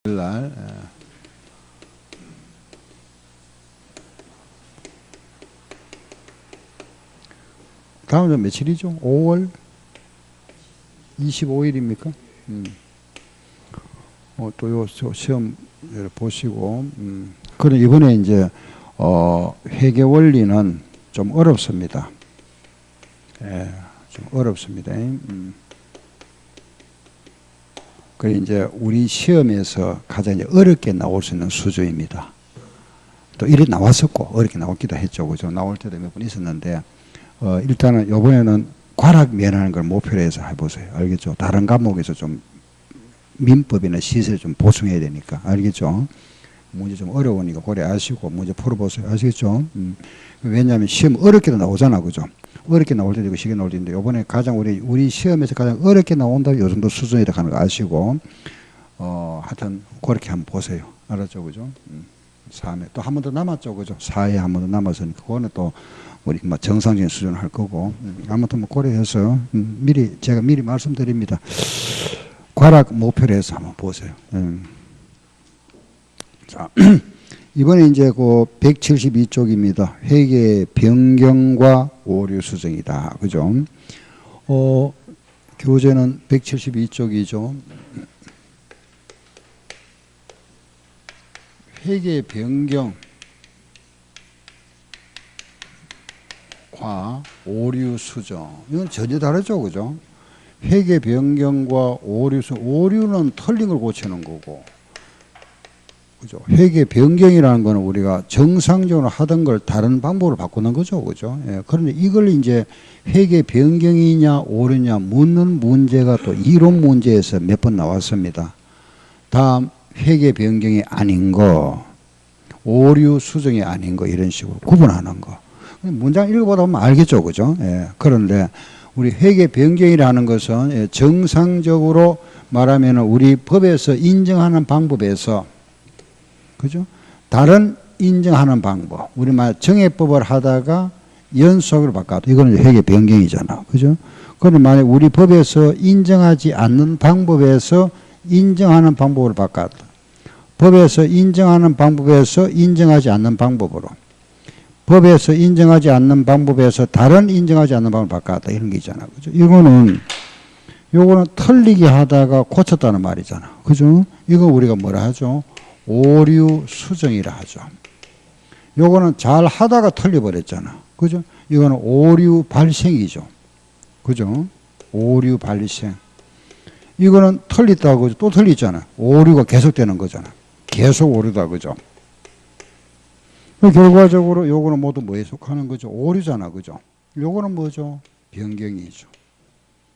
날 다음 주 며칠이죠? 5월 25일입니까? 또 요 시험 보시고 그럼 이번에 이제 회계 원리는 좀 어렵습니다. 예, 좀 어렵습니다. 그래 이제 우리 시험에서 가장 이제 어렵게 나올 수 있는 수준입니다. 또 이래 나왔었고 어렵게 나왔기도 했죠, 그죠? 나올 때도 몇 번 있었는데 일단은 이번에는 과락 면하는 걸 목표로 해서 해보세요. 알겠죠? 다른 과목에서 좀 민법이나 시세를 좀 보충해야 되니까 알겠죠? 문제 좀 어려우니까 고려 아시고 문제 풀어보세요. 아시겠죠? 왜냐하면 시험 어렵게도 나오잖아, 그죠? 어렵게 나올 때도 있고 쉽게 나올 때인데 이번에 가장 우리 시험에서 가장 어렵게 나온다 요 정도 수준이라 하는 거 아시고 하여튼 그렇게 한번 보세요. 알았죠, 그죠? 3회 또 한 번 더 남았죠, 그죠? 4회 한 번 더 남았으니까 그거는 또 우리 정상적인 수준을 할 거고 아무튼 뭐 고려해서 제가 미리 말씀드립니다. 과락 목표로 해서 한번 보세요. 자, 이번에 이제 그 172쪽입니다. 회계 변경과 오류 수정이다. 그죠? 교재는 172쪽이죠. 회계 변경과 오류 수정. 이건 전혀 다르죠. 그죠? 회계 변경과 오류 수정. 오류는 틀린 걸 고치는 거고. 그죠? 회계 변경이라는 거는 우리가 정상적으로 하던 걸 다른 방법으로 바꾸는 거죠. 그죠? 예, 그런데 이걸 이제 회계 변경이냐 오류냐 묻는 문제가 또 이론 문제에서 몇 번 나왔습니다. 다음 회계 변경이 아닌 거, 오류 수정이 아닌 거 이런 식으로 구분하는 거. 문장 읽어보다 보면 알겠죠. 그죠? 예, 그런데 우리 회계 변경이라는 것은 정상적으로 말하면 우리 법에서 인정하는 방법에서 그죠? 다른 인정하는 방법. 우리 말 정해법을 하다가 연속으로 바꿔도 이거는 회계 변경이잖아. 그죠? 그런데 만약 우리 법에서 인정하지 않는 방법에서 인정하는 방법으로 바꿨다. 법에서 인정하는 방법에서 인정하지 않는 방법으로. 법에서 인정하지 않는 방법에서 다른 인정하지 않는 방법을 바꿨다. 이런 게 있잖아. 그죠? 요거는 틀리게 하다가 고쳤다는 말이잖아. 그죠? 이거 우리가 뭐라 하죠? 오류 수정이라 하죠. 요거는 잘 하다가 틀려버렸잖아. 그죠? 이거는 오류 발생이죠. 그죠? 오류 발생. 이거는 틀렸다고 또 틀리잖아. 오류가 계속되는 거잖아. 계속 오류다. 그죠? 결과적으로 요거는 모두 뭐에 속하는 거죠? 오류잖아. 그죠? 요거는 뭐죠? 변경이죠.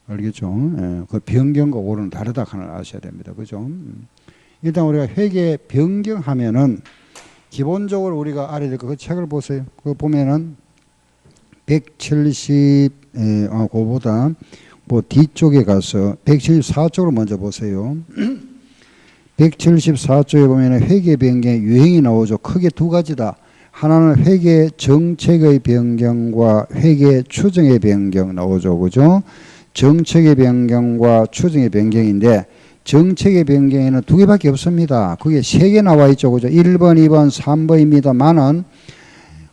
알겠죠? 예, 그 변경과 오류는 다르다 하는 걸 아셔야 됩니다. 그죠? 일단 우리가 회계 변경하면은 기본적으로 우리가 알아야 될 거 그 책을 보세요. 그거 보면은 그보다 뭐 뒤쪽에 가서 174쪽으로 먼저 보세요. 174쪽에 보면은 회계 변경의 유형이 나오죠. 크게 두 가지다. 하나는 회계 정책의 변경과 회계 추정의 변경 나오죠. 그죠? 정책의 변경과 추정의 변경인데 정책의 변경에는 두 개밖에 없습니다. 그게 세 개 나와 있죠. 그죠? 1번, 2번, 3번입니다만은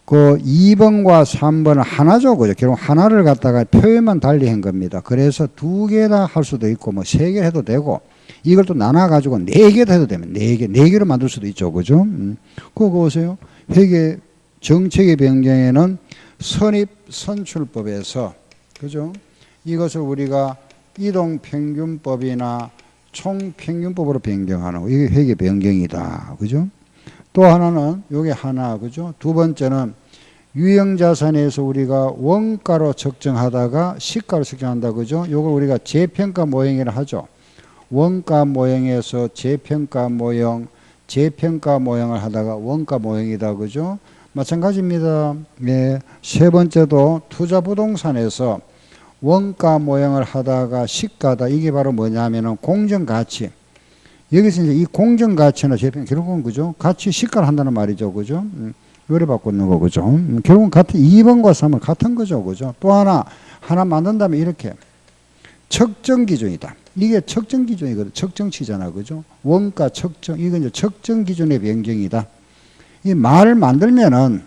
그 2번과 3번은 하나죠. 그죠? 결국 하나를 갖다가 표현만 달리 한 겁니다. 그래서 두 개나 할 수도 있고 뭐 세 개 해도 되고 이걸 또 나눠가지고 네 개도 해도 되면 네 개로 만들 수도 있죠. 그죠? 그거 보세요. 회계 정책의 변경에는 선입 선출법에서 그죠? 이것을 우리가 이동평균법이나 총평균법으로 변경하는 거. 이게 회계 변경이다. 그죠? 또 하나는 요게 하나. 그죠? 두 번째는 유형자산에서 우리가 원가로 측정하다가 시가로 측정한다. 그죠? 요걸 우리가 재평가 모형이라 하죠. 원가 모형에서 재평가 모형을 하다가 원가 모형이다. 그죠? 마찬가지입니다. 네. 세 번째도 투자부동산에서 원가 모형을 하다가 시가다. 이게 바로 뭐냐면은 공정가치. 여기서 이제 이 공정가치나 재평, 결국은 그죠? 가치 시가를 한다는 말이죠. 그죠? 요래 바꾸는 거, 그죠? 결국은 같은 2번과 3은 같은 거죠. 그죠? 또 하나 만든다면 이렇게. 측정 기준이다. 이게 측정 기준이거든. 측정치잖아. 그죠? 원가 측정. 이건 이제 측정 기준의 변경이다. 이 말을 만들면은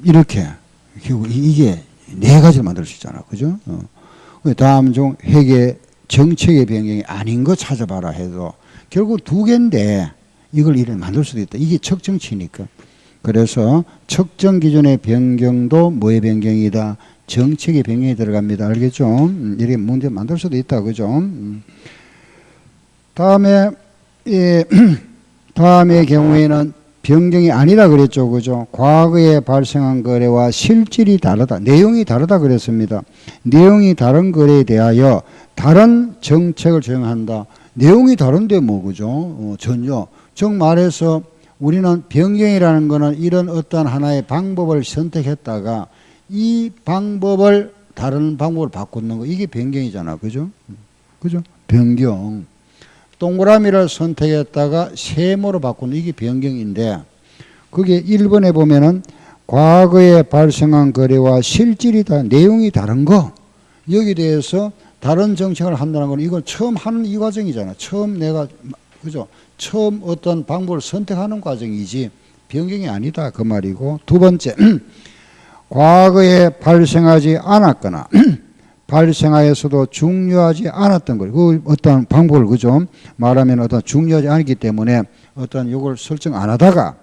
이렇게 이게 네 가지를 만들 수 있잖아. 그죠? 다음 중 회계 정책의 변경이 아닌 거 찾아봐라 해도 결국 두 개인데 이걸 이렇게 만들 수도 있다. 이게 측정치니까. 그래서 측정 기준의 변경도 뭐의 변경이다? 정책의 변경이 들어갑니다. 알겠죠? 이렇게 문제 만들 수도 있다. 그죠? 다음에 다음의 경우에는 변경이 아니다 그랬죠. 그죠? 과거에 발생한 거래와 실질이 다르다. 내용이 다르다 그랬습니다. 내용이 다른 거래에 대하여 다른 정책을 적용한다. 내용이 다른데 뭐 그죠? 전혀. 즉 말해서 우리는 변경이라는 거는 이런 어떤 하나의 방법을 선택했다가 이 방법을 다른 방법으로 바꾸는 거 이게 변경이잖아. 그죠? 그죠? 변경. 동그라미를 선택했다가 세모로 바꾸는 이게 변경인데 그게 1번에 보면은 과거에 발생한 거래와 실질이 다 내용이 다른 거 여기에 대해서 다른 정책을 한다는 건 이건 처음 하는 이 과정이잖아. 처음 내가 그죠? 처음 어떤 방법을 선택하는 과정이지 변경이 아니다 그 말이고 두 번째 과거에 발생하지 않았거나 발생하였어도 중요하지 않았던 걸, 그 어떤 방법을 그죠? 말하면 어떤 중요하지 않기 때문에 어떤 요걸 설정 안 하다가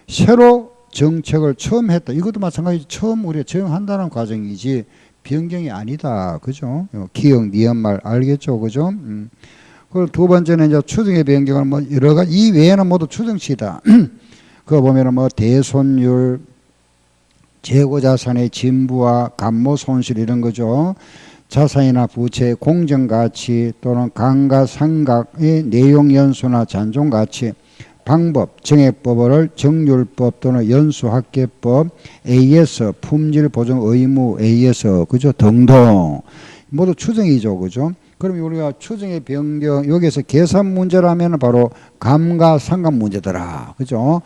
새로 정책을 처음 했다. 이것도 마찬가지 처음 우리가 적용한다는 과정이지 변경이 아니다. 그죠? 기억, 니은 말 알겠죠? 그죠? 그리고 두 번째는 이제 추정의 변경은 뭐 여러 가지, 이 외에는 모두 추정치다. 그거 보면은 뭐 대손율, 재고자산의 진부와 감모 손실 이런 거죠. 자산이나 부채의 공정가치 또는 감가상각의 내용연수나 잔존가치, 방법, 정액법을 정률법 또는 연수합계법, AS, 품질보증 의무, AS, 그죠? 등등. 모두 추정이죠. 그죠? 그럼 우리가 추정의 변경, 여기에서 계산 문제라면 바로 감가상각 문제더라. 그죠?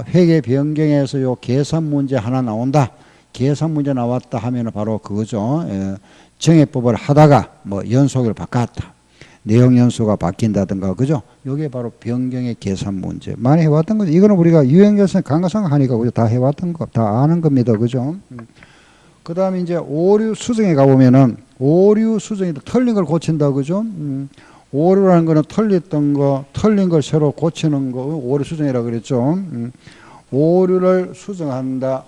회계 변경에서 요 계산 문제 하나 나온다. 계산 문제 나왔다 하면 바로 그거죠. 정액법을 하다가 뭐 연속을 바꿨다. 내용 연수가 바뀐다든가. 그죠? 요게 바로 변경의 계산 문제. 많이 해왔던 거죠. 이거는 우리가 유형계산 감가상각 하니까 그죠? 다 해왔던 거, 다 아는 겁니다. 그죠? 그 다음에 이제 오류 수정에 가보면은 오류 수정이 틀린 걸 고친다. 그죠? 오류라는 거는 틀렸던 거, 틀린 걸 새로 고치는 거, 오류 수정이라 그랬죠. 오류를 수정한다.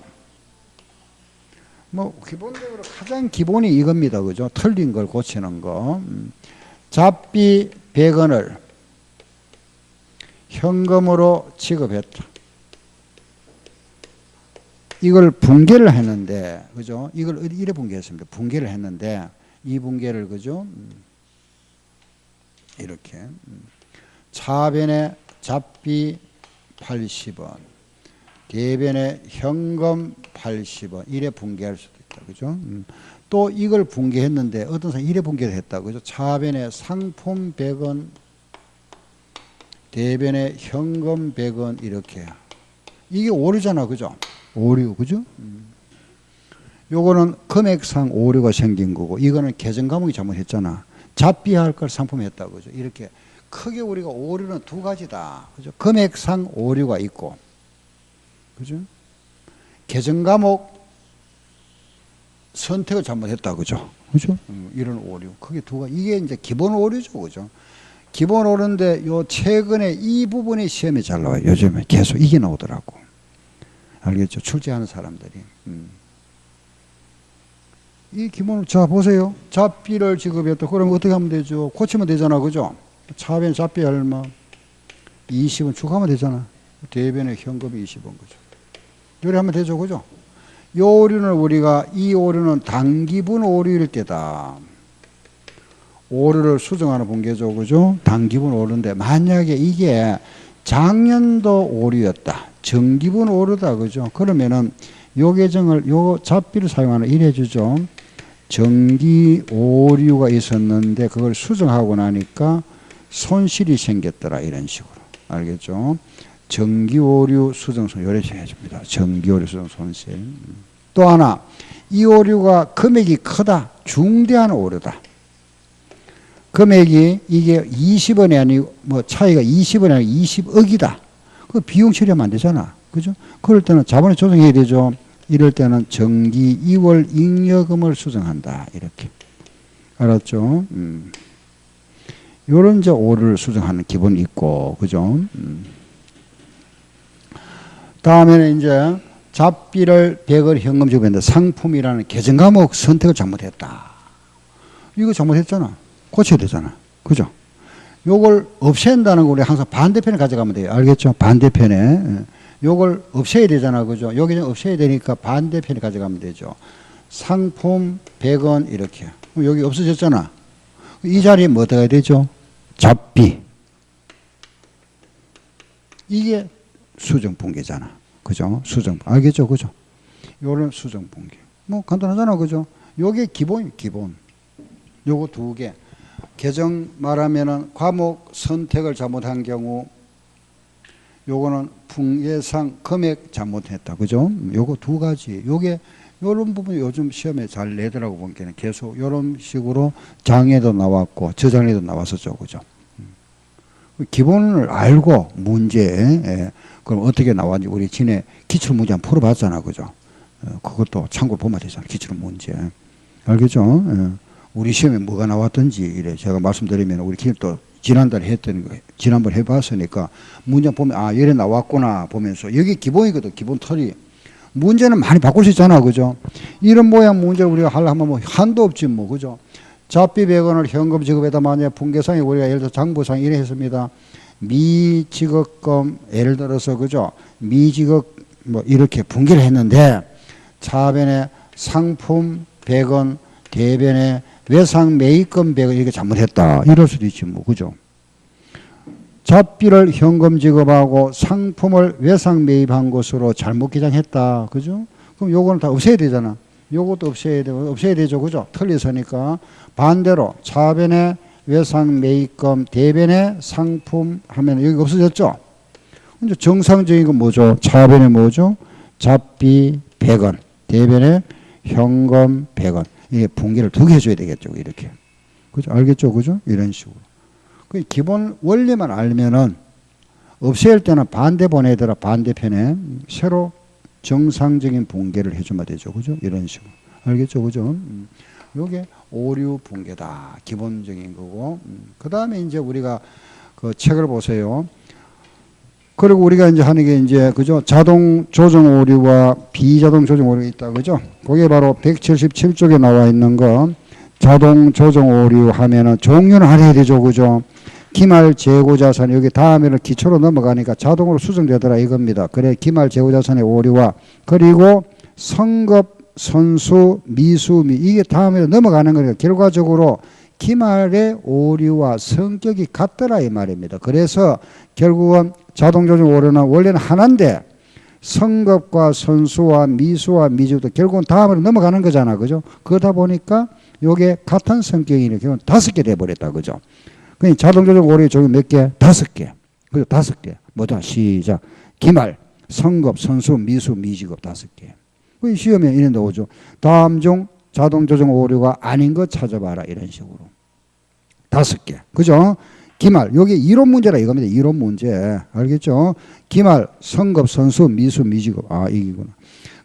뭐, 기본적으로 가장 기본이 이겁니다. 그죠? 틀린 걸 고치는 거. 잡비 100원을 현금으로 지급했다. 이걸 분개를 했는데, 그죠? 이걸 이래 분개했습니다. 분개를 했는데, 이 분개를, 그죠? 이렇게. 차변에 잡비 80원, 대변에 현금 80원, 이래 분개할 수도 있다. 그죠? 또 이걸 분개했는데, 어떤 사람이 이래 분개를 했다. 그죠? 차변에 상품 100원, 대변에 현금 100원, 이렇게. 이게 오류잖아. 그죠? 오류, 그죠? 요거는 금액상 오류가 생긴 거고, 이거는 계정 과목이 잘못했잖아. 잡비할 걸 상품했다, 그죠? 이렇게 크게 우리가 오류는 두 가지다, 그죠? 금액상 오류가 있고, 그죠? 계정 과목 선택을 잘못했다, 그죠? 그죠? 이런 오류, 크게 두 가지. 이게 이제 기본 오류죠, 그죠? 기본 오류인데 요 최근에 이 부분이 시험에 잘 나와요. 요즘에 계속 이게 나오더라고. 알겠죠? 출제하는 사람들이. 이 기본을, 자, 보세요. 잡비를 지급했다. 그럼 어떻게 하면 되죠? 고치면 되잖아. 그죠? 차변 잡비 얼마? 20원 추가하면 되잖아. 대변에 현금이 20원. 그죠? 요리 하면 되죠. 그죠? 요 오류는 우리가, 이 오류는 단기분 오류일 때다. 오류를 수정하는 분계죠. 그죠? 단기분 오류인데, 만약에 이게 작년도 오류였다. 정기분 오류다. 그죠? 그러면은 요 계정을, 요 잡비를 사용하는 이래 주죠. 정기 오류가 있었는데 그걸 수정하고 나니까 손실이 생겼더라. 이런 식으로. 알겠죠? 정기 오류 수정 손실. 요래 해줍니다. 정기 오류 수정 손실. 또 하나, 이 오류가 금액이 크다. 중대한 오류다. 금액이 이게 20원이 아니고 뭐 차이가 20원이 아니고 20억이다. 그 비용 처리하면 안 되잖아. 그죠? 그럴 때는 자본을 조정해야 되죠. 이럴 때는 정기 2월 잉여금을 수정한다. 이렇게. 알았죠? 요런 이제 오류를 수정하는 기본이 있고, 그죠? 다음에는 이제 잡비를 100을 현금 지급했는데 상품이라는 계정 과목 선택을 잘못했다. 이거 잘못했잖아. 고쳐야 되잖아. 그죠? 요걸 없앤다는 거 우리 항상 반대편에 가져가면 돼요. 알겠죠? 반대편에. 요걸 없애야 되잖아. 그죠? 여기 좀 없애야 되니까 반대편에 가져가면 되죠. 상품 100원 이렇게. 여기 없어졌잖아. 이 자리에 뭐 들어가야 되죠? 잡비. 이게 수정분계잖아. 그죠? 수정. 알겠죠? 그죠? 요런 수정분계. 뭐 간단하잖아. 그죠? 요게 기본. 요거 두 개. 계정 말하면은 과목 선택을 잘못한 경우 요거는 분계상 금액 잘못했다. 그죠? 요거 두 가지. 요게 요런 부분 요즘 시험에 잘 내더라고 보니까 계속 요런 식으로 장에도 나왔고 저장에도 나왔었죠. 그죠? 기본을 알고 문제 그럼 어떻게 나왔는지 우리 전에 기출문제 한번 풀어봤잖아. 그죠? 그것도 참고로 보면 되잖아. 기출문제. 알겠죠? 우리 시험에 뭐가 나왔든지 이래 제가 말씀드리면 우리 또 지난달에 했던 거 지난번 해봤으니까 문제 보면 아 이래 나왔구나 보면서 여기 기본이거든. 기본 틀이. 문제는 많이 바꿀 수 있잖아. 그죠? 이런 모양 문제를 우리가 하려면 뭐 한도 없지 뭐. 그죠? 잡비 100원을 현금 지급에다 만약 분계상에 우리가 예를 들어 장부상 이래 했습니다. 미지급금 예를 들어서 그죠? 미지급 뭐 이렇게 분계를 했는데 차변에 상품 100원 대변에 외상 매입금 100원 이렇게 잘못했다. 이럴 수도 있지 뭐. 그죠? 잡비를 현금 지급하고 상품을 외상 매입한 것으로 잘못 기장했다. 그죠? 그럼 요거는 다 없애야 되잖아. 요것도 없애야 되죠. 그죠? 틀렸으니까. 반대로 차변에 외상 매입금 대변에 상품 하면 여기 없어졌죠? 이제 정상적인 건 뭐죠? 차변에 뭐죠? 잡비 100원, 대변에 현금 100원. 이게 분계를 두 개 해줘야 되겠죠. 이렇게. 그죠? 알겠죠? 그죠? 이런 식으로. 그 기본 원리만 알면은 없앨 때는 반대 보내더라. 반대편에 새로 정상적인 분계를 해주면 되죠. 그죠? 이런 식으로. 알겠죠? 그죠? 요게 오류 분계다. 기본적인 거고. 그 다음에 이제 우리가 그 책을 보세요. 그리고 우리가 이제 하는 게 이제, 그죠? 자동 조정 오류와 비자동 조정 오류가 있다. 그죠? 그게 바로 177쪽에 나와 있는 거. 자동 조정 오류 하면은 종류는 알아야 되죠. 그죠? 기말 재고 자산 여기 다음에는 기초로 넘어가니까 자동으로 수정되더라 이겁니다. 그래 기말 재고 자산의 오류와 그리고 성급 선수 미수미 이게 다음에 넘어가는 거니까 결과적으로 기말의 오류와 성격이 같더라 이 말입니다. 그래서 결국은 자동조정 오류는 원래는 하나인데 성급과 선수와 미수와 미주도 결국은 다음으로 넘어가는 거잖아. 그죠? 그러다 보니까 요게 같은 성격이니 결국은 5개 돼버렸다. 그죠? 그러니까 자동조정 오류 적용 몇 개? 5개. 그죠? 5개. 뭐다? 시작. 기말, 성급, 선수, 미수, 미지급 5개. 그 시험에 이런 데 오죠. 다음 중 자동조정 오류가 아닌 것 찾아봐라. 이런 식으로. 5개. 그죠? 기말. 여기 이론 문제라 이겁니다. 이론 문제. 알겠죠? 기말, 성급, 선수, 미수, 미지급. 아, 이기구나.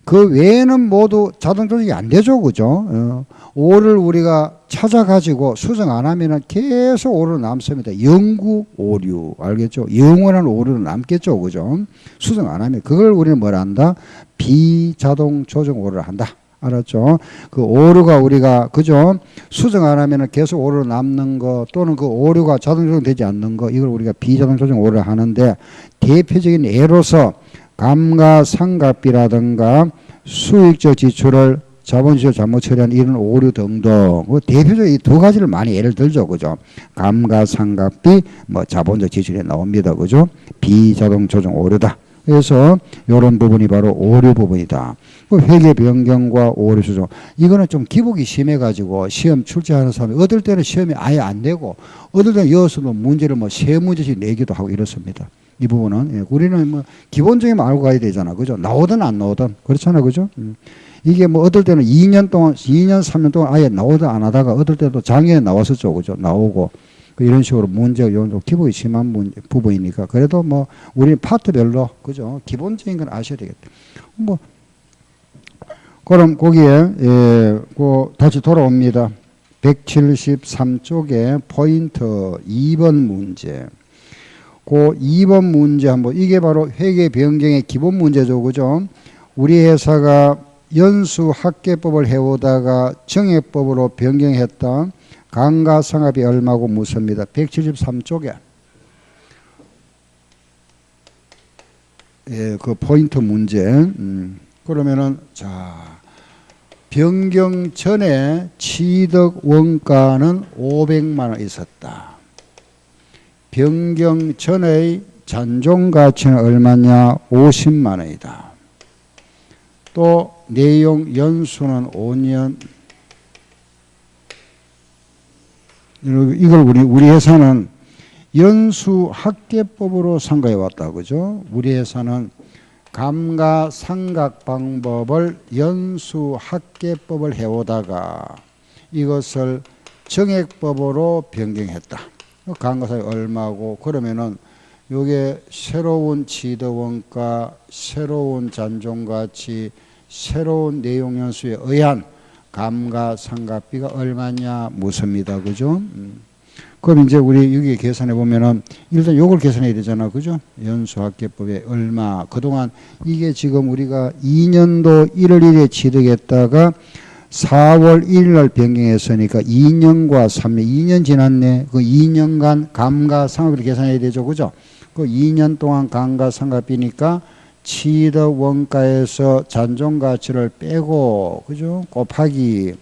그 외에는 모두 자동 조정이 안 되죠. 그죠? 오를 우리가 찾아가지고 수정 안 하면은 계속 오류는 남습니다. 영구 오류. 알겠죠? 영원한 오류는 남겠죠. 그죠? 수정 안 하면 그걸 우리는 뭐라 한다? 비자동 조정 오류를 한다. 알았죠? 그 오류가 우리가, 그죠? 수정 안 하면은 계속 오류 남는 거 또는 그 오류가 자동 조정되지 않는 거 이걸 우리가 비자동 조정 오류를 하는데 대표적인 예로서 감가상각비라든가 수익적 지출을 자본시효 잘못 처리한 이런 오류 등등 대표적인 이 두 가지를 많이 예를 들죠. 그죠? 감가상각비 뭐 자본적 지출에 나옵니다. 그죠? 비자동 조정 오류다. 그래서 이런 부분이 바로 오류 부분이다. 회계 변경과 오류 수정 이거는 좀 기복이 심해가지고 시험 출제하는 사람이 어떨 때는 시험이 아예 안 되고 어떨 때는 이어서도 문제를 뭐 세 문제씩 내기도 하고 이렇습니다. 이 부분은 우리는 뭐 기본적인 거 알고 가야 되잖아. 그죠? 나오든 안 나오든 그렇잖아. 그죠? 이게 뭐 어떨 때는 2년 동안, 2년, 3년 동안 아예 나오다 안 하다가 어떨 때도 작년에 나왔었죠. 그죠? 나오고. 이런 식으로 문제가 좀 기복이 심한 부분이니까. 그래도 뭐, 우리 파트별로, 그죠? 기본적인 건 아셔야 되겠다. 뭐, 그럼 거기에, 다시 돌아옵니다. 173쪽에 포인트 2번 문제. 그 2번 문제 한번, 이게 바로 회계 변경의 기본 문제죠. 그죠? 우리 회사가 연수학계법을 해오다가 정액법으로 변경했던 감가상각비 얼마고 묻습니다. 173쪽에. 예, 그 포인트 문제. 그러면은, 자, 변경 전에 취득 원가는 500만 원 있었다. 변경 전의 잔존 가치는 얼마냐? 50만 원이다. 또 내용 연수는 5년. 이걸 우리 회사는 연수학계법으로 상가해 왔다. 그죠? 우리 회사는 감가상각 방법을 연수학계법을 해오다가 이것을 정액법으로 변경했다. 감가상각이 얼마고, 그러면은 요게 새로운 취득원가, 새로운 잔존가치, 새로운 내용연수에 의한 감가상각비가 얼마냐 묻습니다. 그죠? 그럼 이제 우리 여기 계산해 보면은 일단 요걸 계산해야 되잖아. 그죠? 연수학계법에 얼마. 그동안 이게 지금 우리가 2년도 1월 1일에 취득했다가 4월 1일 날 변경했으니까 2년과 3년, 2년 지났네. 그 2년간 감가상각비를 계산해야 되죠. 그죠? 그 2년 동안 감가상각비니까 취득 원가에서 잔존가치를 빼고, 그죠? 곱하기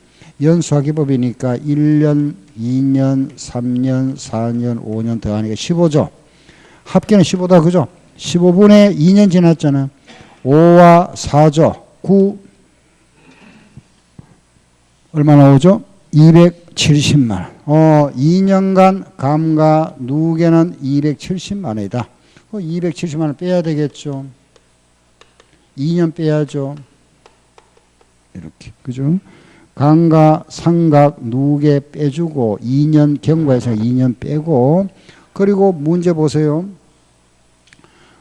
연수학계법이니까 1년, 2년, 3년, 4년, 5년 더하니까 15죠. 합계는 15다. 그죠? 15분의 2년 지났잖아. 5와 4죠. 9 얼마 나오죠? 270만 원. 2년간 감가 누계는 270만 원이다. 270만 원 빼야 되겠죠. 2년 빼야죠. 이렇게. 그죠? 감가, 상각, 누계 빼주고 2년 경과에서 2년 빼고, 그리고 문제 보세요.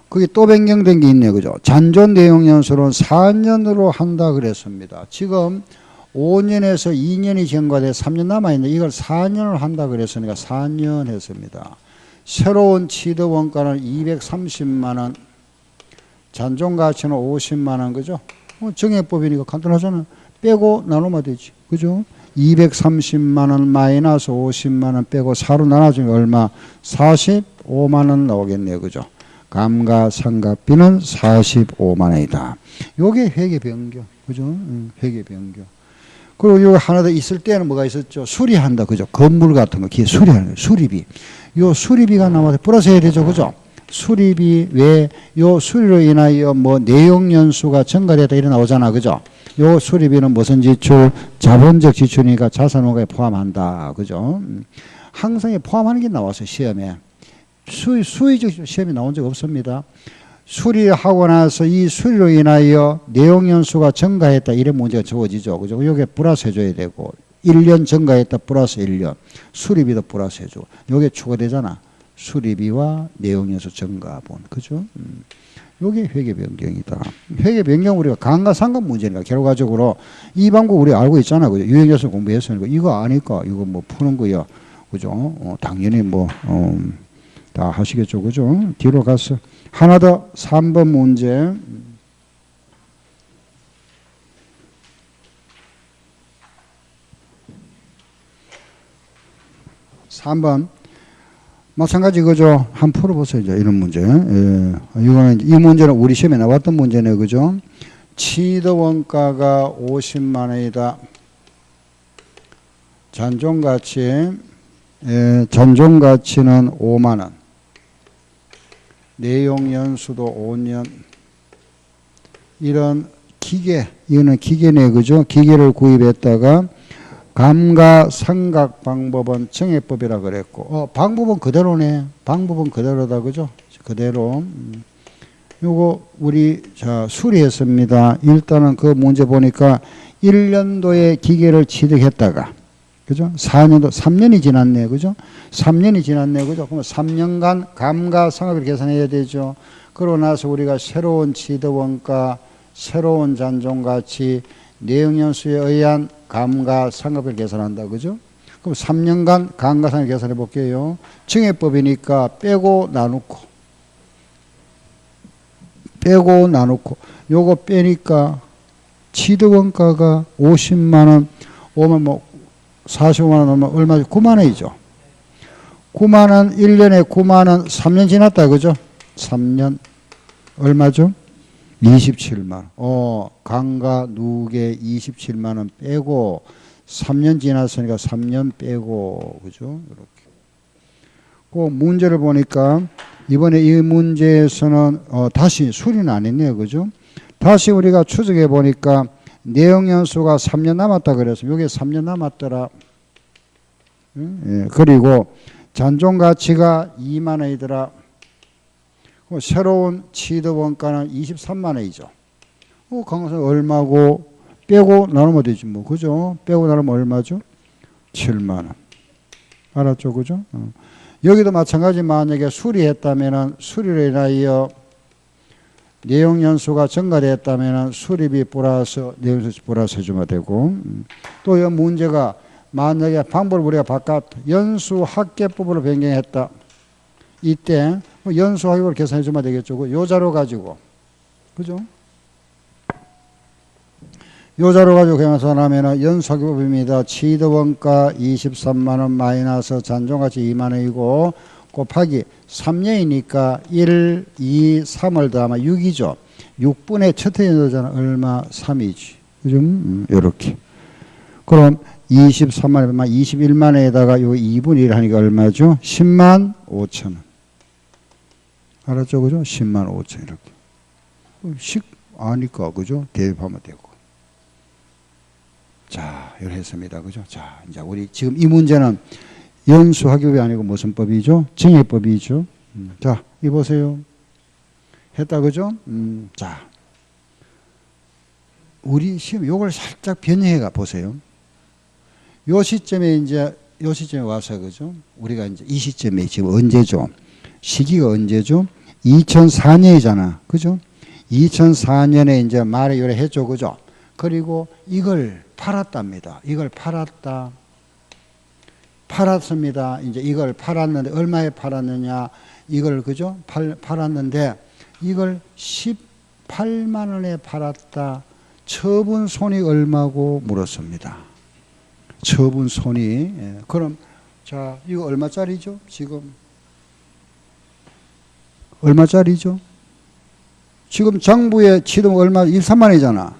거기 또 변경된 게 있네요. 그죠? 잔존 내용 연수는 4년으로 한다 그랬습니다. 지금 5년에서 2년이 경과돼 3년 남아있는데 이걸 4년을 한다 그랬으니까 4년 했습니다. 새로운 취득 원가는 230만 원, 잔존가치는 50만 원, 그죠? 정액법이니까 간단하잖아. 빼고 나누면 되지. 그죠? 230만 원 마이너스 50만 원 빼고 4로 나눠주면 얼마? 45만 원 나오겠네요. 그죠? 감가상각비는 45만 원이다. 요게 회계 변경. 그죠? 회계 변경. 그리고 요 하나 더 있을 때는 뭐가 있었죠? 수리한다. 그죠? 건물 같은 거, 수리하는 거예요. 수리비. 요 수리비가 나와서 플러스 해야 되죠. 그죠? 수리비 외에 요 수리로 인하여 뭐 내용 연수가 증가되다 이래 나오잖아. 그죠? 요 수리비는 무슨 지출? 자본적 지출이니까 자산원가에 포함한다. 그죠? 항상 포함하는 게 나왔어요. 시험에. 수의적 시험이 나온 적 없습니다. 수리하고 나서 이 수리로 인하여 내용 연수가 증가했다. 이런 문제가 주어지죠. 그죠? 요게 플러스 해줘야 되고. 1년 증가했다. 플러스 1년. 수리비도 플러스 해주고. 요게 추가되잖아. 수리비와 내용 연수 증가분. 그죠? 요게 회계 변경이다. 회계 변경 우리가 감가상각 문제니까 결과적으로 이 방법 우리 알고 있잖아. 그죠? 유형연수 공부했으니까 이거 아니까 이거 뭐 푸는 거야. 그죠? 당연히 뭐, 다 하시겠죠. 그죠? 뒤로 가서. 하나 더 3번 문제. (3번) 마찬가지 그죠? 한번 풀어보세요. 이런 문제. 예. 이거는 이 문제는 우리 시험에 나왔던 문제네요. 그죠? 취득 원가가 50만 원이다. 잔존가치, 잔존가치는 5만 원. 내용 연수도 5년. 이런 기계, 이거는 기계네. 그죠? 기계를 구입했다가 감가상각 방법은 정액법이라 그랬고, 방법은 그대로네. 방법은 그대로다. 그죠? 그대로. 요거 우리 자 수리했습니다. 일단은 그 문제 보니까 1년도에 기계를 취득했다가 그죠? 4년도 3년이 지났네. 그죠? 3년이 지났네. 그죠? 그럼 3년간 감가상각을 계산해야 되죠. 그러고 나서 우리가 새로운 취득원가, 새로운 잔존가치, 내용연수에 의한 감가상각을 계산한다. 그죠? 그럼 3년간 감가상각을 계산해 볼게요. 증여법이니까 빼고 나누고 요거 빼니까 취득원가가 50만 원 오면 뭐 45만 원 오면 얼마죠? 9만 원이죠. 9만 원 1년에 9만 원 3년 지났다. 그죠? 3년 얼마죠? 27만 원. 감가 누계 27만 원 빼고 3년 지났으니까 3년 빼고 그죠? 이렇게. 그 문제를 보니까 이번에 이 문제에서는 다시 수리는 안 했네요. 그죠? 다시 우리가 추적해 보니까 내용연수가 3년 남았다 그래서 여기 3년 남았더라. 예, 그리고 잔존가치가 2만 원이더라. 새로운 취득원가는 23만 원이죠. 강사 얼마고 빼고 나누면 되지 뭐. 그죠? 빼고 나누면 얼마죠? 7만 원. 알았죠? 그죠? 여기도 마찬가지 만약에 수리했다면은 수리로 인하여 내용연수가 증가됐다면은 수리비 플러스 내용연수 플러스 해주면 되고 또 이 문제가 만약에 방법을 우리가 바꿨다. 연수합계법으로 변경했다. 이때 연수합계법을 계산해 주면 되겠죠. 요 자료 가지고 그죠? 요 자료 가지고 계산하면 연수합계법입니다. 취득원가 23만 원 마이너스 잔존가치 2만 원이고 곱하기 3년이니까 1, 2, 3을 더하면 6이죠. 6분의 첫 해잖아. 얼마? 3이지. 그죠? 요렇게. 그럼 23만 원에 21만 원에다가 요 2분의 1 하니까 얼마죠? 10만 5천 원. 알았죠? 그죠? 10만 5천 원 이렇게. 식 아니까 그죠? 대입하면 되고. 자, 이렇게 했습니다. 그죠? 자, 이제 우리 지금 이 문제는 연수합계법이 아니고 무슨 법이죠? 증여법이죠. 자, 이 보세요. 했다 그죠? 자, 우리 시험 요걸 살짝 변형해가 보세요. 요 시점에 요 시점에 와서 그죠? 우리가 이제 이 시점에 지금 언제죠? 시기가 언제죠? 2004년이잖아. 그죠? 2004년에 이제 말에 요래 했죠. 그죠? 그리고 이걸 팔았답니다. 이걸 팔았습니다. 이제 이걸 팔았는데 얼마에 팔았느냐? 이걸 그죠? 팔았는데 이걸 18만 원에 팔았다. 처분 손익 얼마고 물었습니다. 처분 손익. 예. 그럼 자, 이거 얼마짜리죠? 지금 얼마짜리죠? 지금 정부의 취득 얼마? 23만 원이잖아.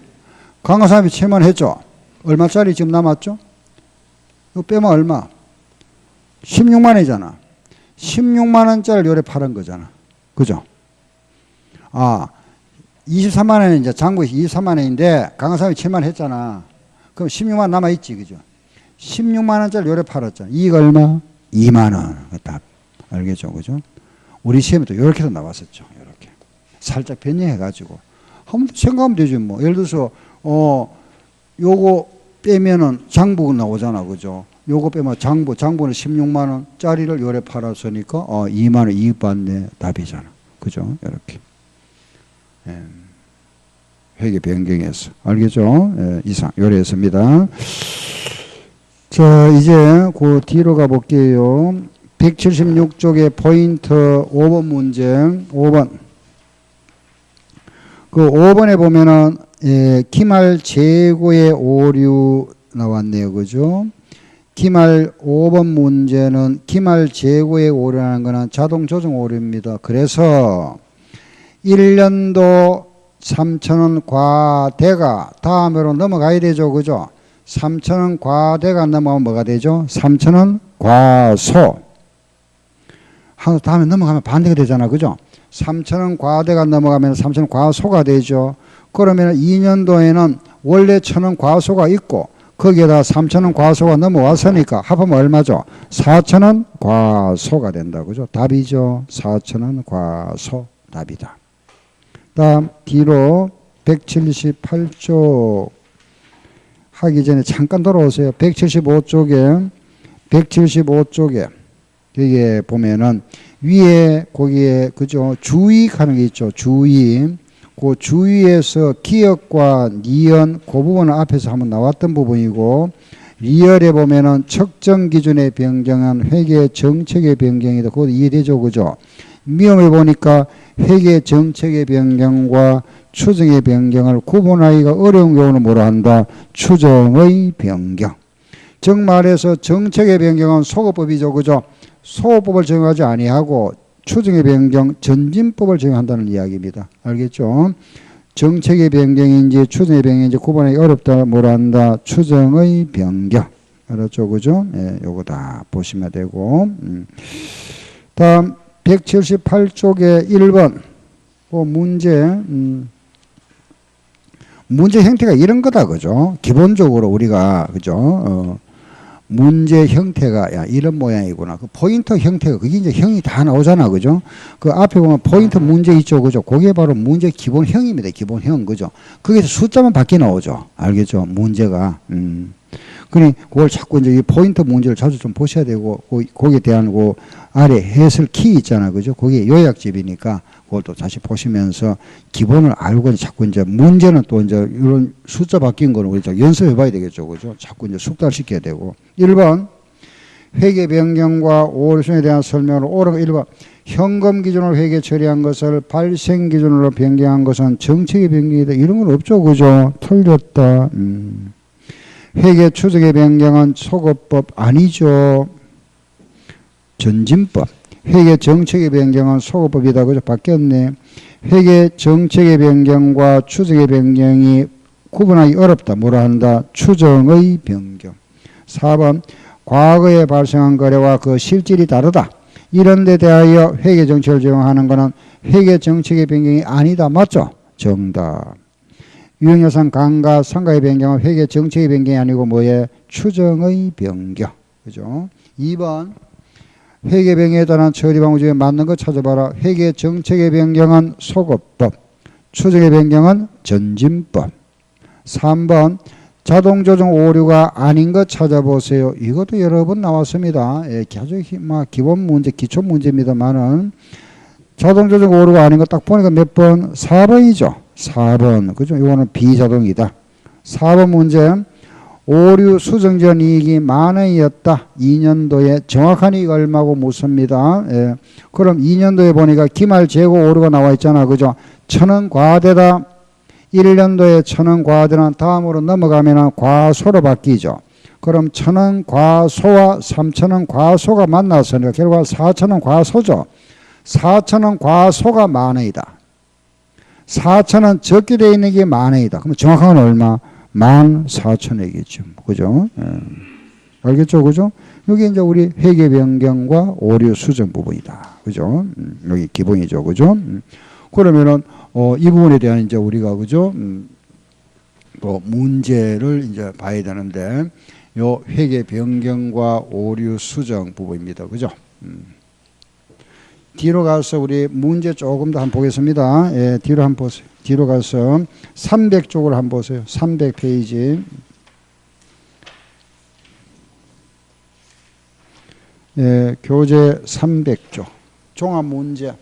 강화사업이 7만 원 했죠? 얼마짜리 지금 남았죠? 이거 빼면 얼마? 16만 원이잖아. 16만 원짜리를 요래 팔은 거잖아. 그죠? 23만 원은 이제 장부에서 23만 원인데 강화사업이 7만 원 했잖아. 그럼 16만 원 남아있지. 그죠? 16만 원짜리 요래 팔았잖아. 이익 얼마? 2만 원. 답. 알겠죠? 그죠? 우리 시험에도 이렇게도 나왔었죠. 이렇게. 살짝 변형해가지고. 한번 생각하면 되지 뭐. 예를 들어서, 요거 빼면은 장부가 나오잖아. 그죠? 요거 빼면 장부는 16만 원짜리를 요래 팔았으니까, 2만 원 이익 받네. 답이잖아. 그죠? 이렇게. 예. 회계 변경해서. 알겠죠? 예, 이상. 요래 했습니다. 자, 이제 그 뒤로 가볼게요. 176쪽의 포인트 5번 문제. 5번. 그 5번에 보면은, 기말 재고의 오류 나왔네요. 그죠? 기말 5번 문제는 기말 재고의 오류라는 거는 자동 조정 오류입니다. 그래서 1년도 3,000원 과대가 다음으로 넘어가야 되죠. 그죠? 3,000원 과대가 넘어가면 뭐가 되죠? 3,000원 과소. 다음에 넘어가면 반대가 되잖아. 그죠? 3,000원 과대가 넘어가면 3,000원 과소가 되죠. 그러면 2년도에는 원래 1,000원 과소가 있고 거기에다 3,000원 과소가 넘어왔으니까 합하면 얼마죠? 4,000원 과소가 된다. 그죠? 답이죠. 4,000원 과소 답이다. 다음 뒤로 178쪽 하기 전에 잠깐 돌아오세요. 175쪽에 여기에 보면은 위에 거기에 그죠 주의하는 게 있죠. 주의. 그 주의에서 기역과 니은 그 부분은 앞에서 한번 나왔던 부분이고 리얼에 보면은 측정 기준의 변경은 회계 정책의 변경이다. 그것도 이해되죠, 그죠? 미음에 보니까 회계 정책의 변경과 추정의 변경을 구분하기가 어려운 경우는 뭐라 한다? 추정의 변경. 즉 말해서 정책의 변경은 소거법이죠, 그죠? 소거법을 적용하지 아니하고 추정의 변경, 전진법을 적용한다는 이야기입니다. 알겠죠? 정책의 변경인지 추정의 변경인지 구분하기 어렵다. 뭐라 한다? 추정의 변경. 알았죠? 그죠? 예, 요거 다 보시면 되고. 다음 178쪽에 1번. 문제 형태가 이런 거다. 그죠? 기본적으로 우리가, 그죠? 문제 형태가 야 이런 모양이구나. 그 포인터 형태가 그게 이제 형이 다 나오잖아, 그죠? 그 앞에 보면 포인터 문제 있죠, 그죠? 그게 바로 문제 기본형입니다. 기본형, 그죠? 거기서 숫자만 바뀌어 나오죠. 알겠죠? 문제가. 그니 그걸 자꾸 이제 이 포인터 문제를 자주 좀 보셔야 되고 거기에 대한 그 아래 해설 키 있잖아, 그죠? 거기에 요약집이니까 그걸 또 다시 보시면서 기본을 알고 자꾸 이제 문제는 또 이제 이런 숫자 바뀐 거는 우리 연습해 봐야 되겠죠, 그죠? 자꾸 이제 숙달시켜야 되고. 1번 회계 변경과 오류순에 대한 설명을 1번 현금 기준으로 회계 처리한 것을 발생 기준으로 변경한 것은 정책의 변경이다. 이런 건 없죠, 그죠? 틀렸다. 회계 추정의 변경은 소거법 아니죠. 전진법. 회계 정책의 변경은 소거법이다. 그죠? 바뀌었네. 회계 정책의 변경과 추정의 변경이 구분하기 어렵다. 뭐라 한다? 추정의 변경. 4번 과거에 발생한 거래와 그 실질이 다르다. 이런 데 대하여 회계 정책을 적용하는 것은 회계 정책의 변경이 아니다. 맞죠? 정답. 유형여상 강과 상가의 변경은 회계 정책의 변경이 아니고 뭐예? 추정의 변경. 그죠? 2번 회계 변경에 따른 처리 방법 중에 맞는 거 찾아봐라. 회계 정책의 변경은 소거법, 추정의 변경은 전진법. 3번 자동 조정 오류가 아닌 것 찾아보세요. 이것도 여러 번 나왔습니다. 예, 아주 기본 문제, 기초 문제입니다만은 자동 조정 오류가 아닌 거 딱 보니까 몇 번? 4번이죠. 4번. 그죠? 이거는 비자동이다. 4번 문제. 오류 수정 전 이익이 만 원이었다. 2년도에 정확한 이익 얼마고 묻습니다. 예. 그럼 2년도에 보니까 기말 재고 오류가 나와 있잖아. 그죠? 1,000원 과대다. 1년도에 1,000원 과대는 다음으로 넘어가면 과소로 바뀌죠. 그럼 1,000원 과소와 3,000원 과소가 만났으니까 결국 4,000원 과소죠. 4,000원 과소가 만 원이다. 4,000원 적게 되어 있는 게 만 원이다. 그럼 정확한 건 얼마? 14,000원이겠죠. 그죠? 예. 알겠죠? 그죠? 여기 이제 우리 회계 변경과 오류 수정 부분이다. 그죠? 여기 기본이죠. 그죠? 그러면은, 이 부분에 대한 이제 우리가, 그죠? 문제를 이제 봐야 되는데, 요 회계 변경과 오류 수정 부분입니다. 그죠? 뒤로 가서 우리 문제 조금 더 한번 보겠습니다. 예, 뒤로 한번 보세요. 뒤로 가서 300쪽을 한번 보세요. 300페이지. 예, 교재 300쪽. 종합 문제. 예.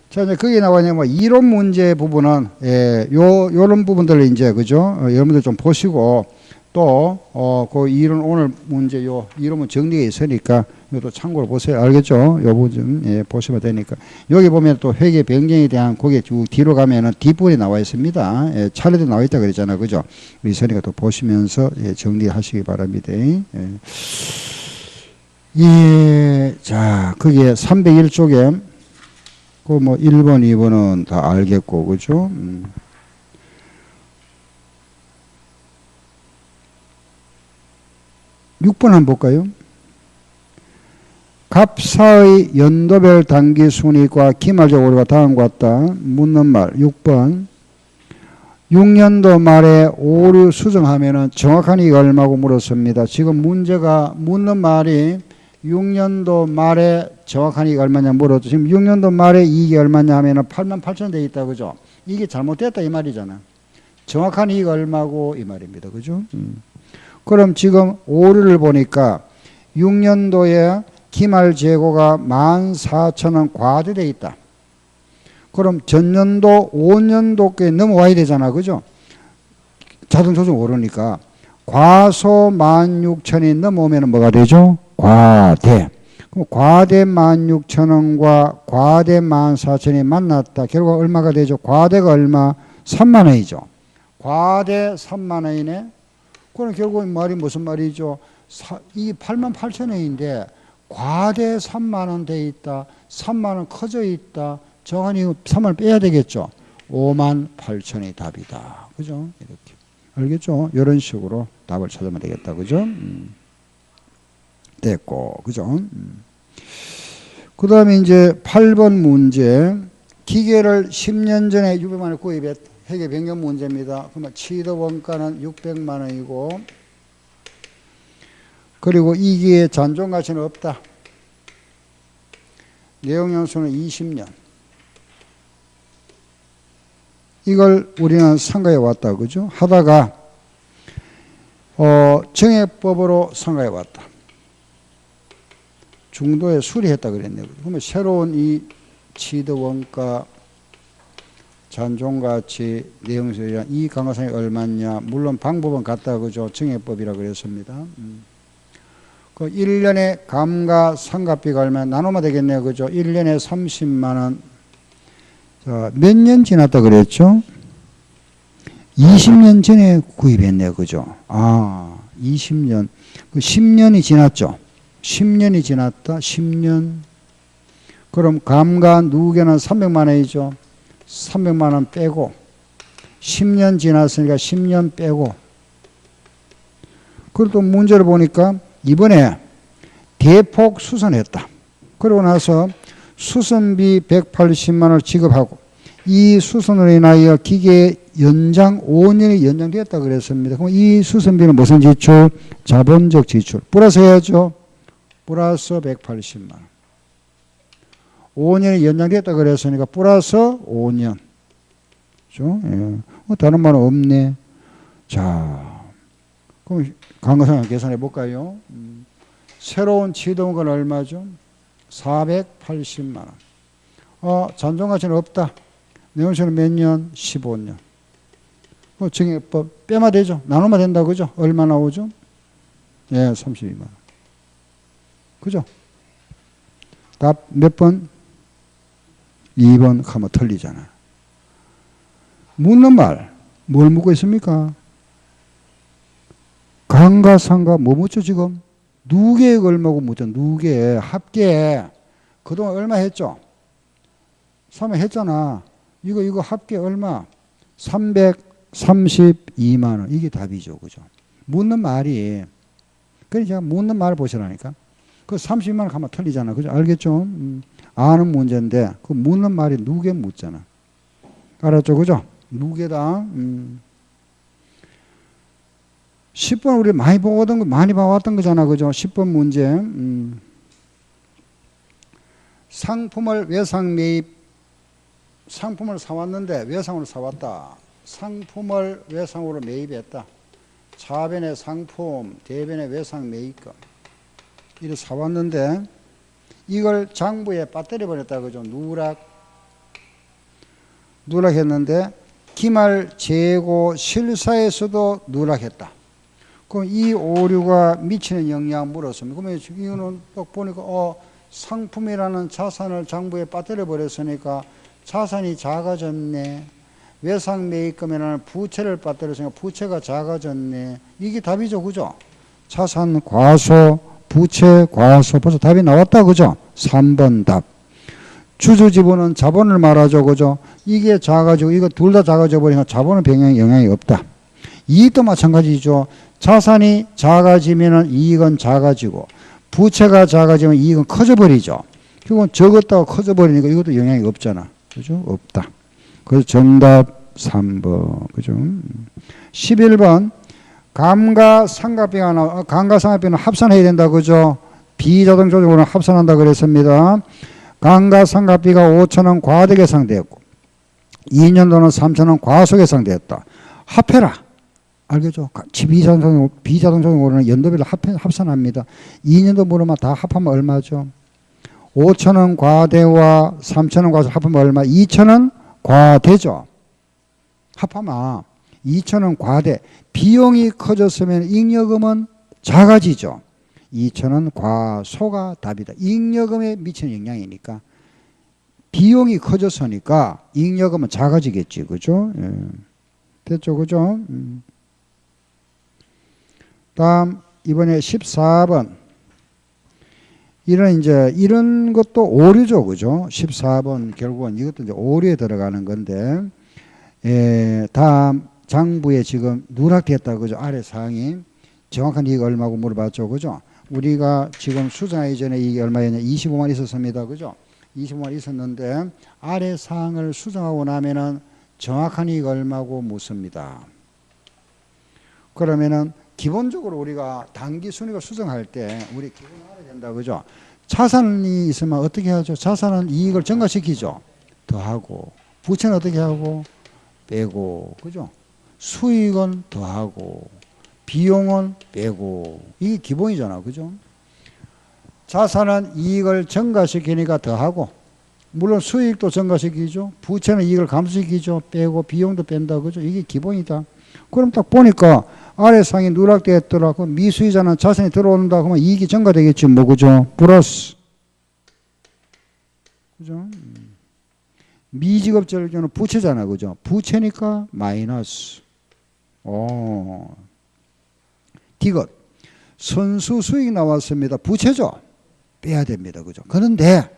자, 이제 거기에 나와있는 뭐 이론 문제 부분은, 예, 요런 부분들을 이제, 그죠? 여러분들 좀 보시고, 또, 그 이론 오늘 문제 이론은 정리가 있으니까 이것도 참고로 보세요. 알겠죠? 요 부분 예, 보시면 되니까. 여기 보면 또 회계 변경에 대한 거기에 쭉 뒤로 가면은 뒷부분이 나와 있습니다. 예, 차례도 나와 있다 그랬잖아요. 그죠? 있으니까 또 보시면서 예, 정리하시기 바랍니다. 예. 예, 자, 거기에 301쪽에 그 뭐 1번, 2번은 다 알겠고, 그죠? 6번 한번 볼까요? 갑사의 연도별 단기 순이익과 기말적 오류가 다음과 같다. 묻는 말 6번. 6년도 말에 오류 수정하면은 정확한 이익 얼마고 물었습니다. 지금 문제가 묻는 말이 6년도 말에 정확한 이익이 얼마냐 물었죠. 지금 6년도 말에 이익이 얼마냐 하면은 88,000 돼 있다. 그죠? 이게 잘못됐다 이 말이잖아. 정확한 이익 얼마고 이 말입니다. 그죠? 그럼 지금 오류를 보니까 6년도에 기말 재고가 14,000원 과대돼 있다. 그럼 전년도 5년도께 넘어와야 되잖아. 그죠? 자동 조정 오르니까 과소 16,000이 넘어오면 뭐가 되죠? 과대. 그럼 과대 16,000원과 과대 14,000이 만났다. 결국 얼마가 되죠? 과대가 얼마? 3만 원이죠. 과대 3만 원이네. 그럼 결국 말이 무슨 말이죠? 이 88,000원인데 과대 3만 원 돼 있다. 3만 원 커져 있다. 정한이 3만 원 빼야 되겠죠. 58,000이 답이다. 그죠? 이렇게. 알겠죠? 이런 식으로 답을 찾으면 되겠다. 그죠? 됐고. 그죠? 그 다음에 이제 8번 문제. 기계를 10년 전에 600만 원에 구입했, 회계 변경 문제입니다. 그러면 취득 원가는 600만 원이고, 그리고 이 기계의 잔존 가치는 없다. 내용 연수는 20년. 이걸 우리는 상가에 왔다. 그죠? 하다가, 정액법으로 상가에 왔다. 중도에 수리했다 그랬네요. 그러면 새로운 이 취득 원가, 잔존가치, 내용서이란 이 강화상이 얼마냐. 물론 방법은 같다. 그죠? 정액법이라 그랬습니다. 그 1년에 감가상각비가 얼마 나누면 되겠네요. 그죠? 1년에 30만 원. 자, 몇 년 지났다 그랬죠? 20년 전에 구입했네요. 그죠? 아, 20년. 그 10년이 지났죠? 10년이 지났다. 10년. 그럼 감가 누계는 300만 원이죠? 300만 원 빼고 10년 지났으니까 10년 빼고, 그리고 또 문제를 보니까 이번에 대폭 수선했다. 그러고 나서 수선비 180만 원을 지급하고 이 수선으로 인하여 기계 연장 5년이 연장되었다 그랬습니다. 그럼 이 수선비는 무슨 지출? 자본적 지출. 플러스 해야죠. 플러스 180만 원. 5년이 연장되었다 그랬으니까 플러스 5년. 그죠? 예. 다른 말은 없네. 자, 그럼 감가상각 계산해 볼까요? 새로운 취득원가는 얼마죠? 480만 원. 잔존가치는 없다. 내용서는 몇 년? 15년. 정액법 빼면 되죠. 나누면 된다. 그죠? 얼마 나오죠? 예, 32만 원. 그죠? 답 몇 번? 2번 하면 틀리잖아. 묻는 말, 뭘 묻고 있습니까? 감가상각 뭐 묻죠 지금? 누계액 얼마고 묻죠? 누계, 합계. 그동안 얼마 했죠? 3회 했잖아. 이거 합계 얼마? 332만 원. 이게 답이죠. 그죠? 묻는 말이. 그래서 제가 묻는 말을 보시라니까. 그 32만 원 가면 틀리잖아. 그죠? 알겠죠? 아는 문제인데 그 묻는 말이 누계 묻잖아. 알았죠? 그죠? 누계다. 10번 우리 많이 보던 거 많이 봐왔던 거잖아. 그죠? 10번 문제. 상품을 외상 매입, 상품을 사왔는데 외상으로 사왔다. 상품을 외상으로 매입했다. 차변의 상품, 대변의 외상 매입금. 이를 사왔는데 이걸 장부에 빠뜨려 버렸다. 그죠? 누락했는데 기말 재고 실사에서도 누락했다. 그럼 이 오류가 미치는 영향 물었습니다. 그러면 이거는 딱 보니까 상품이라는 자산을 장부에 빠뜨려 버렸으니까 자산이 작아졌네. 외상 매입금이라는 부채를 빠뜨렸으니까 부채가 작아졌네. 이게 답이죠. 그죠? 자산 과소, 부채 과소. 벌써 답이 나왔다. 그죠? 3번 답. 주주 지분은 자본을 말하죠. 그죠? 이게 작아지고 이거 둘 다 작아져 버리니까 자본은 변경에 영향이 없다. 이익도 마찬가지죠. 자산이 작아지면 이익은 작아지고 부채가 작아지면 이익은 커져버리죠. 결국은 적었다고 커져버리니까 이것도 영향이 없잖아. 그죠? 없다. 그래서 정답 3번. 그죠? 11번 감가상각비가 감가상각비는 합산해야 된다. 그죠? 비자동적으로 합산한다 그랬습니다. 감가상각비가 5,000원 과대 계상되었고 2년도는 3,000원 과소 계상되었다. 합해라. 알겠죠? 비자동적으로는 연도별로 합산합니다. 2년도 물으면 다 합하면 얼마죠? 5,000원 과대와 3,000원 과소 합하면 얼마? 2,000원 과대죠. 합하면 2,000원 과대. 비용이 커졌으면 잉여금은 작아지죠. 2,000원 과소가 답이다. 잉여금에 미치는 영향이니까. 비용이 커졌으니까 잉여금은 작아지겠지. 그죠? 예. 됐죠? 그죠? 다음, 이번에 14번. 이런 것도 오류죠. 그죠? 14번, 결국은 이것도 이제 오류에 들어가는 건데, 예, 다음, 장부에 지금 누락됐다. 그죠? 아래 사항이. 정확한 이익 얼마고 물어봤죠. 그죠? 우리가 지금 수정하기 전에 이익이 얼마였냐? 25만 있었습니다. 그죠? 25만 있었는데, 아래 사항을 수정하고 나면은 정확한 이익 얼마고 묻습니다. 그러면은, 기본적으로 우리가 단기 순이익을 수정할 때 우리 기본 알아야 된다. 그죠? 자산이 있으면 어떻게 하죠? 자산은 이익을 증가시키죠. 더하고. 부채는 어떻게 하고? 빼고. 그죠? 수익은 더하고. 비용은 빼고. 이게 기본이잖아. 그죠? 자산은 이익을 증가시키니까 더하고. 물론 수익도 증가시키죠. 부채는 이익을 감소시키죠. 빼고. 비용도 뺀다. 그죠? 이게 기본이다. 그럼 딱 보니까 아래 상이 누락되었더라고. 미수이자는 자산이 들어온다 그러면 이익이 증가되겠지. 뭐 그죠? 플러스. 그죠? 미지급자를 주는 부채잖아. 그죠? 부채니까 마이너스. 디귿. 선수 수익 나왔습니다. 부채죠? 빼야 됩니다. 그죠? 그런데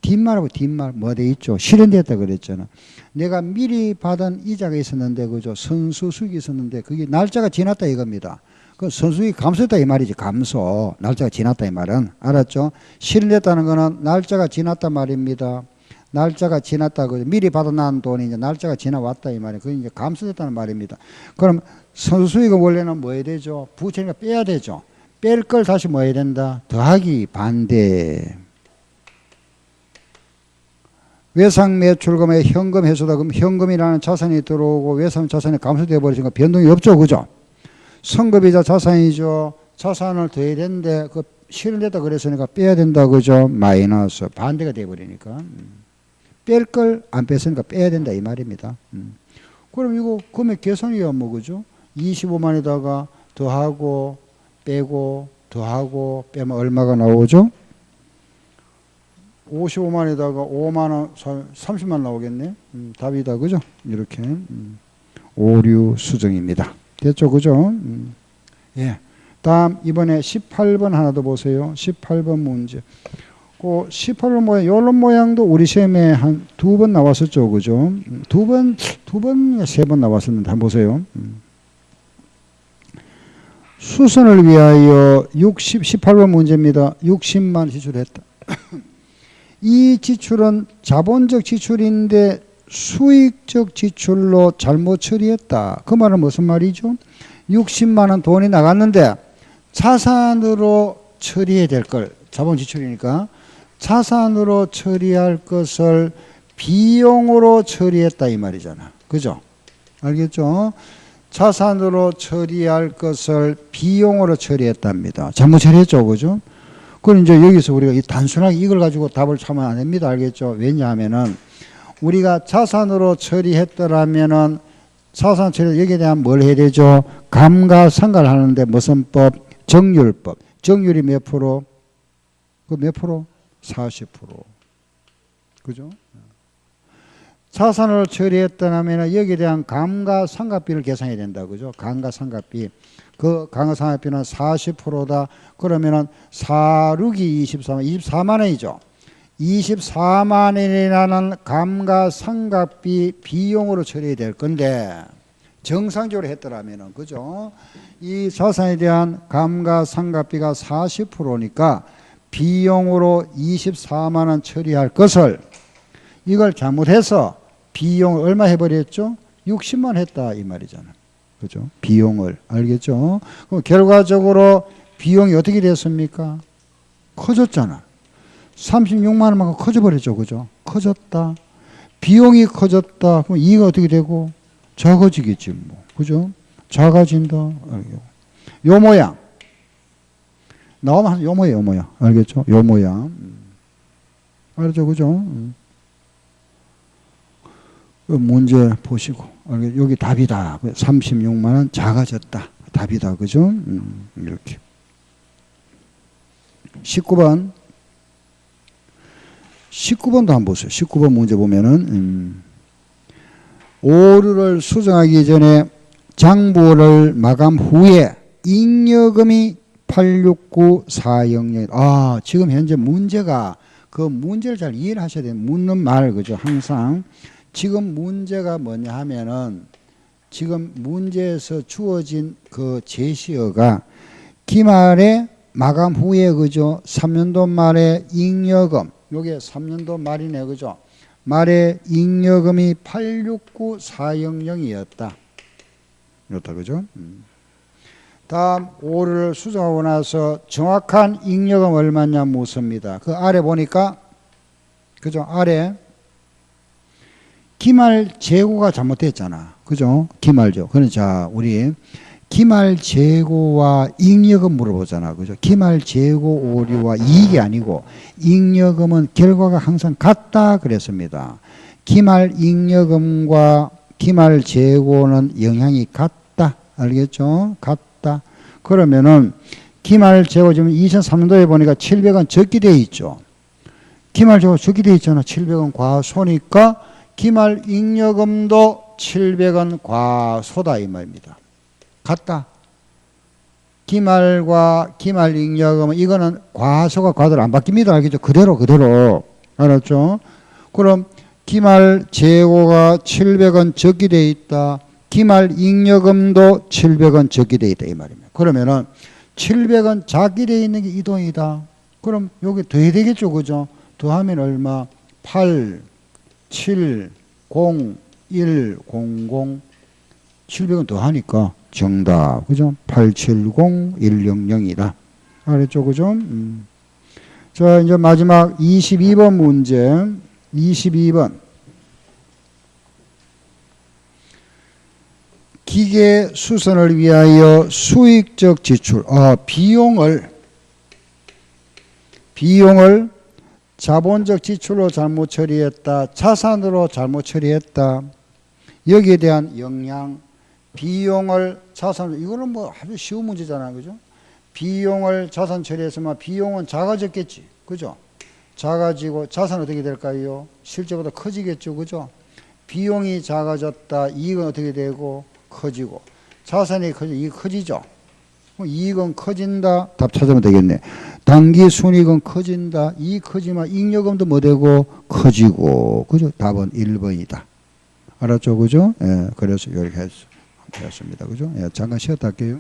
뒷말하고 뒷말 뭐 돼 있죠? 실현됐다 그랬잖아. 내가 미리 받은 이자가 있었는데, 그죠? 선수 수익이 있었는데, 그게 날짜가 지났다 이겁니다. 그 선수익이 감소했다 이 말이지. 감소. 날짜가 지났다 이 말은. 알았죠? 실현됐다는 거는 날짜가 지났다 말입니다. 날짜가 지났다. 그죠? 미리 받아난 돈이 이제 날짜가 지나왔다 이 말이에요. 그게 이제 감소됐다는 말입니다. 그럼 선수 수익은 원래는 뭐 해야 되죠? 부채니까 빼야 되죠. 뺄 걸 다시 뭐 해야 된다? 더하기 반대. 외상 매출금에 현금 회수다. 그럼 현금이라는 자산이 들어오고 외상 자산이 감소되어 버리니까 변동이 없죠. 그죠? 선급이자 자산이죠. 자산을 더해야 되는데 그 실현됐다 그랬으니까 빼야 된다. 그죠? 마이너스. 반대가 되어 버리니까. 뺄 걸 안 뺐으니까 빼야 된다 이 말입니다. 그럼 이거 금액 계산이야 뭐 그죠? 25만에다가 더하고 빼고 더하고 빼면 얼마가 나오죠? 55만에다가 5만원, 30만 나오겠네. 답이다. 그죠? 이렇게. 오류 수정입니다. 됐죠? 그죠? 예. 다음, 이번에 18번 하나 더 보세요. 18번 문제. 그 18번 모양, 요런 모양도 우리 시험에 한 2번 나왔었죠. 그죠? 3번 나왔었는데, 한번 보세요. 수선을 위하여 18번 문제입니다. 60만 지출했다. 이 지출은 자본적 지출인데 수익적 지출로 잘못 처리했다. 그 말은 무슨 말이죠? 60만 원 돈이 나갔는데 자산으로 처리해야 될 걸, 자본 지출이니까 자산으로 처리할 것을 비용으로 처리했다 이 말이잖아. 그죠? 알겠죠? 자산으로 처리할 것을 비용으로 처리했답니다. 잘못 처리했죠. 그죠? 그럼 이제 여기서 우리가 단순하게 이걸 가지고 답을 찾으면 안 됩니다. 알겠죠? 왜냐하면은 우리가 자산으로 처리했더라면은 자산 처리 여기에 대한 뭘 해야 되죠? 감가상각을 하는데 무슨 법? 정률법. 정률이 몇 프로? 그 몇 프로? 40%. 그죠? 자산을 처리했더라면 여기에 대한 감가상각비를 계산해야 된다. 그죠? 감가상각비. 그 감가상각비는 40%다. 그러면은 4, 6이 24만 원이죠. 24만 원이라는 감가상각비 비용으로 처리해야 될 건데 정상적으로 했더라면은 그죠? 이 자산에 대한 감가상각비가 40%니까 비용으로 24만 원 처리할 것을 이걸 잘못해서 비용을 얼마 해버렸죠? 60만 했다 이 말이잖아. 그죠? 비용을. 알겠죠? 그럼 결과적으로 비용이 어떻게 됐습니까? 커졌잖아. 36만 원만큼 커져버렸죠. 그죠? 커졌다. 비용이 커졌다. 그럼 이익이 어떻게 되고? 작아지겠지 뭐. 그죠? 작아진다. 요 모양. 나오면 요 모양, 요 모양. 알겠죠? 요 모양. 알죠? 그죠? 문제 보시고. 여기 답이다. 36만 원 작아졌다. 답이다. 그죠? 이렇게. 19번. 19번도 한번 보세요. 19번 문제 보면은, 오류를 수정하기 전에 장부를 마감 후에 잉여금이 869400. 아, 지금 현재 문제가 그 문제를 잘 이해를 하셔야 돼요. 묻는 말, 그죠? 항상. 지금 문제가 뭐냐 하면은 지금 문제에서 주어진 그 제시어가 기말에 마감 후에 그죠? 3년도 말에 잉여금. 요게 3년도 말이네. 그죠? 말에 잉여금이 869400이었다. 이렇다. 그죠? 다음 오류를 수정하고 나서 정확한 잉여금 얼마냐 묻습니다. 그 아래 보니까 그죠? 아래 기말 재고가 잘못됐잖아. 그죠? 기말 재고. 그러니까 우리 기말 재고와 잉여금 물어보잖아. 그죠? 기말 재고 오류와 이익이 아니고 잉여금은 결과가 항상 같다 그랬습니다. 기말 잉여금과 기말 재고는 영향이 같다. 알겠죠? 같다. 그러면은 기말 재고 지금 2003년도에 보니까 700원 적게 돼 있죠. 기말 재고 적게 돼 있잖아. 700원 과소니까 기말 잉여금도 700원 과소다 이 말입니다. 같다. 기말과 기말 잉여금은 이거는 과소가 과도로 안 바뀝니다. 알겠죠? 그대로. 알았죠? 그럼 기말 재고가 700원 적게 돼 있다. 기말 잉여금도 700원 적게 돼 있다 이 말입니다. 그러면은 700원 작게 돼 있는 게 이 돈이다. 그럼 여기 더해야 되겠죠. 그죠? 더하면 얼마? 8, 7, 0, 1, 0, 0, 700원 더하니까 정답. 그죠? 870100이다. 알았죠? 그죠? 자, 이제 마지막 22번 문제. 22번. 기계 수선을 위하여 수익적 지출. 비용을 자본적 지출로 잘못 처리했다. 자산으로 잘못 처리했다. 여기에 대한 영향. 비용을 자산으로. 이거는 뭐 아주 쉬운 문제잖아요. 그죠? 비용을 자산 처리했으면 비용은 작아졌겠지. 그죠? 작아지고 자산은 어떻게 될까요? 실제보다 커지겠죠. 그죠? 비용이 작아졌다. 이익은 어떻게 되고? 커지고. 자산이 커지고 이익이 커지죠. 이익은 커진다. 답 찾으면 되겠네. 단기 순이익은 커진다. 이익 커지면 잉여금도 뭐 되고? 커지고. 그죠? 답은 1번이다. 알았죠? 그죠? 예, 그래서 이렇게 했습니다. 그죠? 예, 잠깐 쉬었다 할게요.